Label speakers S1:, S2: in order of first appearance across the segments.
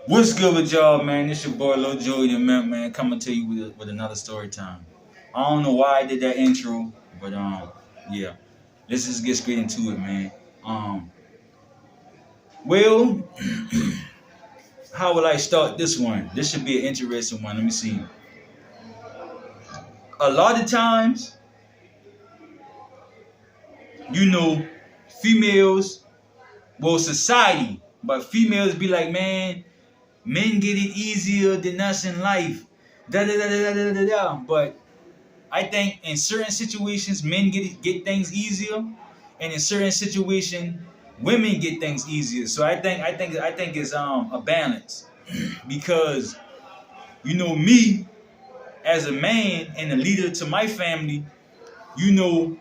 S1: What's good with y'all, man? It's your boy Lil Joey the Mint, man, coming to you with another story time. I don't know why I did that intro, but yeah. Let's just get straight into it, man. Um, well, how will I start this one? This should be an interesting one. Let me see. A lot of times, you know, females, well, society, but females be like, man, men get it easier than us in life. Da da da da da da da. But I think in certain situations men get things easier, and in certain situations women get things easier. So I think it's a balance because me as a man and a leader to my family, you know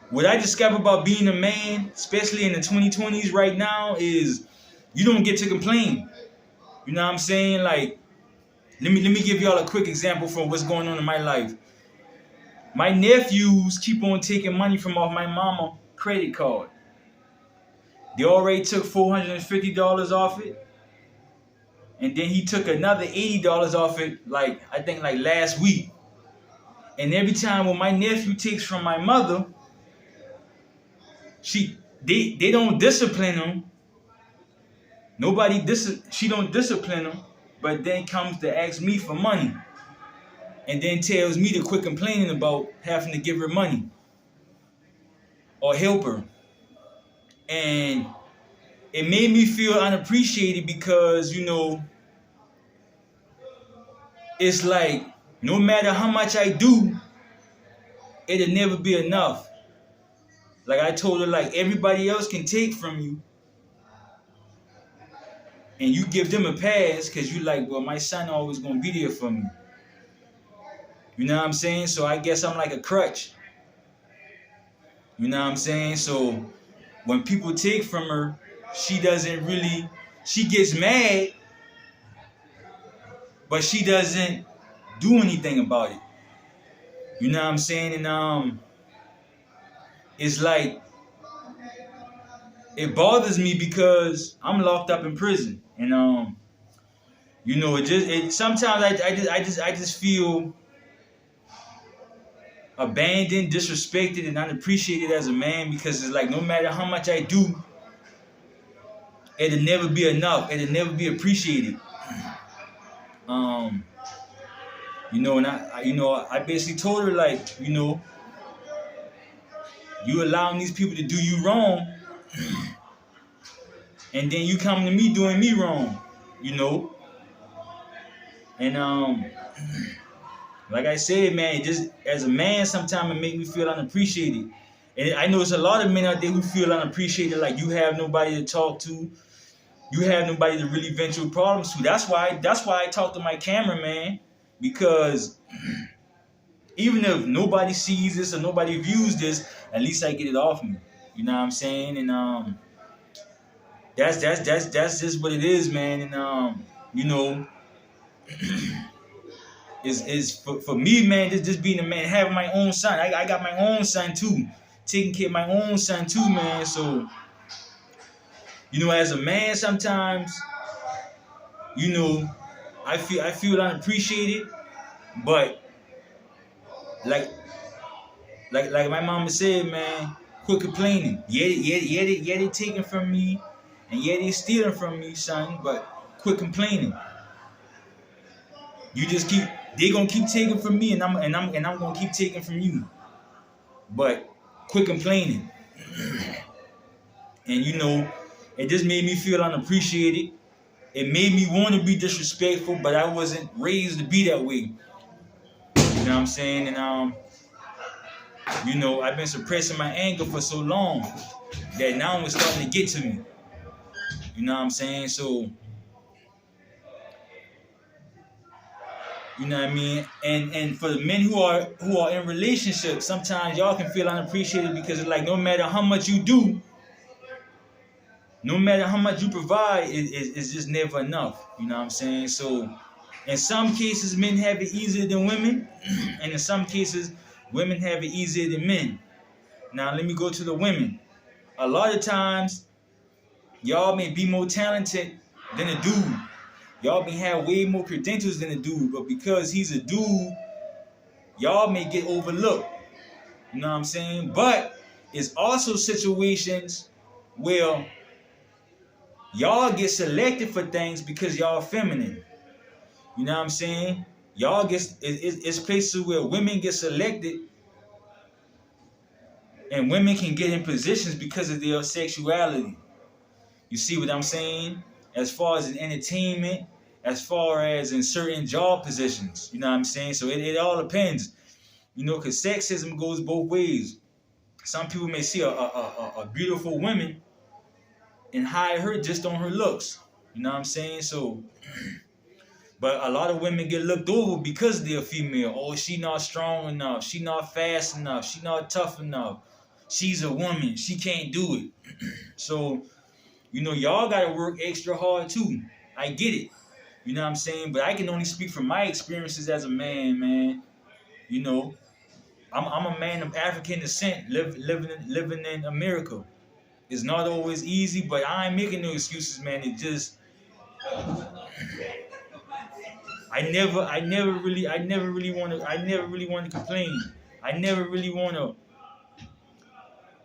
S1: what I discovered about being a man, especially in the 2020s right now, is you don't get to complain. You know what I'm saying? Like let me give y'all a quick example from what's going on in my life. My nephews keep on taking money from off my mama credit card. They already took $450 off it. And then he took another $80 off it, I think last week. And every time when my nephew takes from my mother, they don't discipline him. She don't discipline him, but then comes to ask me for money. And then tells me to quit complaining about having to give her money or help her. And it made me feel unappreciated because, it's like no matter how much I do, it'll never be enough. Like I told her, like everybody else can take from you and you give them a pass because you like, well, my son always gonna be there for me. You know what I'm saying? So I guess I'm like a crutch. You know what I'm saying? So when people take from her, she gets mad, but she doesn't do anything about it. You know what I'm saying? And it's like it bothers me because I'm locked up in prison, and it sometimes I just feel abandoned, disrespected, and unappreciated as a man because it's like no matter how much I do, it'll never be enough. It'll never be appreciated. And I basically told her like, you allowing these people to do you wrong, and then you come to me doing me wrong, and like I said, man, just as a man, sometimes it makes me feel unappreciated. And I know there's a lot of men out there who feel unappreciated, like you have nobody to talk to, you have nobody to really vent your problems to. That's why I talk to my cameraman, because even if nobody sees this or nobody views this, at least I get it off me. You know what I'm saying? And that's just what it is, man. And is for me, man, just being a man, having my own son. I got my own son too, taking care of my own son too, man. So, as a man, sometimes, I feel unappreciated, but like my mama said, man, quit complaining. Yeah, they taking from me, and yeah, they stealing from me, son. But quit complaining. You just they gonna keep taking from me, and I'm gonna keep taking from you. But quit complaining. And it just made me feel unappreciated. It made me want to be disrespectful, but I wasn't raised to be that way. You know what I'm saying? And I've been suppressing my anger for so long that now it's starting to get to me. You know what I'm saying? So, you know what I mean? And for the men who are in relationships, sometimes y'all can feel unappreciated because it's like no matter how much you do, no matter how much you provide, it's just never enough. You know what I'm saying? So in some cases, men have it easier than women, and in some cases, women have it easier than men. Now let me go to the women. A lot of times, Y'all may be more talented than a dude. Y'all may have way more credentials than a dude, but because he's a dude, y'all may get overlooked. You know what I'm saying? But it's also situations where y'all get selected for things because y'all feminine. You know what I'm saying? Y'all get it's places where women get selected and women can get in positions because of their sexuality. You see what I'm saying? As far as in entertainment, as far as in certain job positions. You know what I'm saying? So it all depends. You know, because sexism goes both ways. Some people may see a beautiful woman and hire her just on her looks. You know what I'm saying? So, but a lot of women get looked over because they're female. Oh, she not strong enough. She not fast enough. She not tough enough. She's a woman. She can't do it. So, you know, y'all got to work extra hard too. I get it. You know what I'm saying? But I can only speak from my experiences as a man, man. You know, I'm a man of African descent, living in America. It's not always easy, but I ain't making no excuses, man. It just I never really want to complain. I never really want to,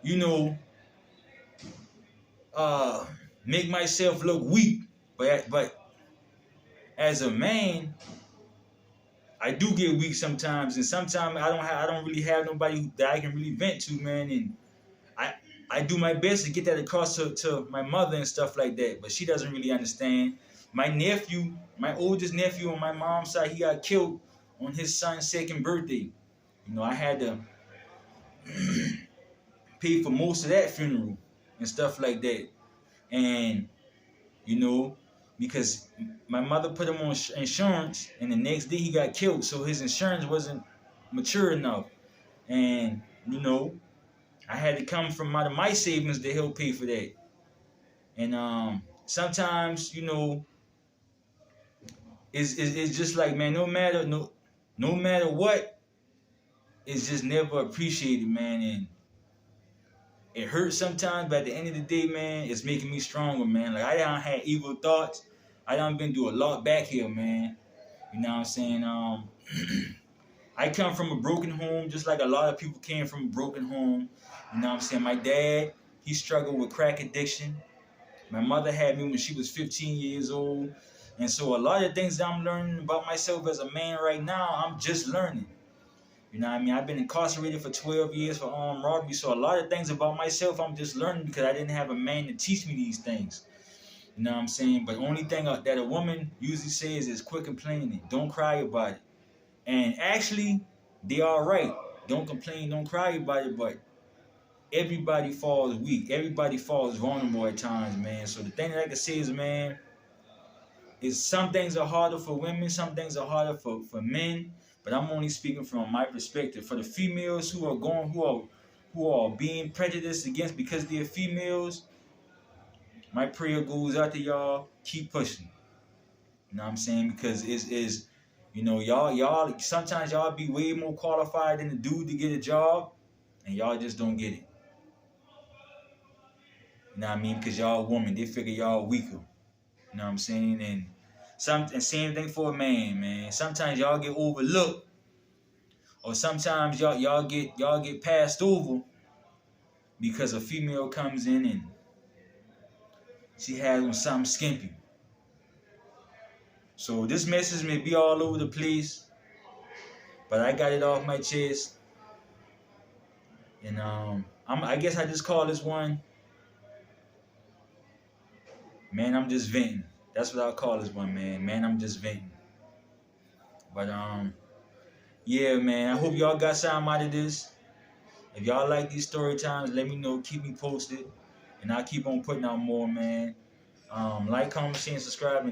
S1: you know, make myself look weak. But as a man, I do get weak sometimes, and sometimes I don't really have nobody that I can really vent to, man. And I do my best to get that across to my mother and stuff like that, but she doesn't really understand. My nephew, my oldest nephew on my mom's side, he got killed on his son's second birthday. You know, I had to pay for most of that funeral and stuff like that. And, you know, because my mother put him on insurance, and the next day he got killed, so his insurance wasn't mature enough. And, you know, I had to come from out of my savings to help pay for that. And sometimes, you know, it's just like, man, no matter what, it's just never appreciated, man. And it hurts sometimes, but at the end of the day, man, it's making me stronger, man. Like, I done had evil thoughts. I done been through a lot back here, man. You know what I'm saying? I come from a broken home, just like a lot of people came from a broken home. You know what I'm saying? My dad, he struggled with crack addiction. My mother had me when she was 15 years old. And so a lot of things that I'm learning about myself as a man right now, I'm just learning. You know what I mean? I've been incarcerated for 12 years for armed robbery. So a lot of things about myself, I'm just learning because I didn't have a man to teach me these things. You know what I'm saying? But the only thing that a woman usually says is quit complaining. Don't cry about it. And actually, they are right. Don't complain, don't cry about it. But everybody falls weak. Everybody falls vulnerable at times, man. So the thing that I can say is, man, is some things are harder for women, some things are harder for men. But I'm only speaking from my perspective. For the females who are being prejudiced against because they're females, my prayer goes out to y'all. Keep pushing. You know what I'm saying? Because it's you know, y'all sometimes y'all be way more qualified than the dude to get a job, and y'all just don't get it. You know what I mean? Because y'all women, they figure y'all weaker. You know what I'm saying? And same thing for a man. Sometimes y'all get overlooked, or sometimes y'all get passed over because a female comes in and she has on something skimpy. So this message may be all over the place, but I got it off my chest. And I guess I just call this one, man, I'm just venting. That's what I'll call this one, man. Man, I'm just venting. But yeah, man, I hope y'all got something out of this. If y'all like these story times, let me know. Keep me posted, and I'll keep on putting out more, man. Like, comment, share, and subscribe.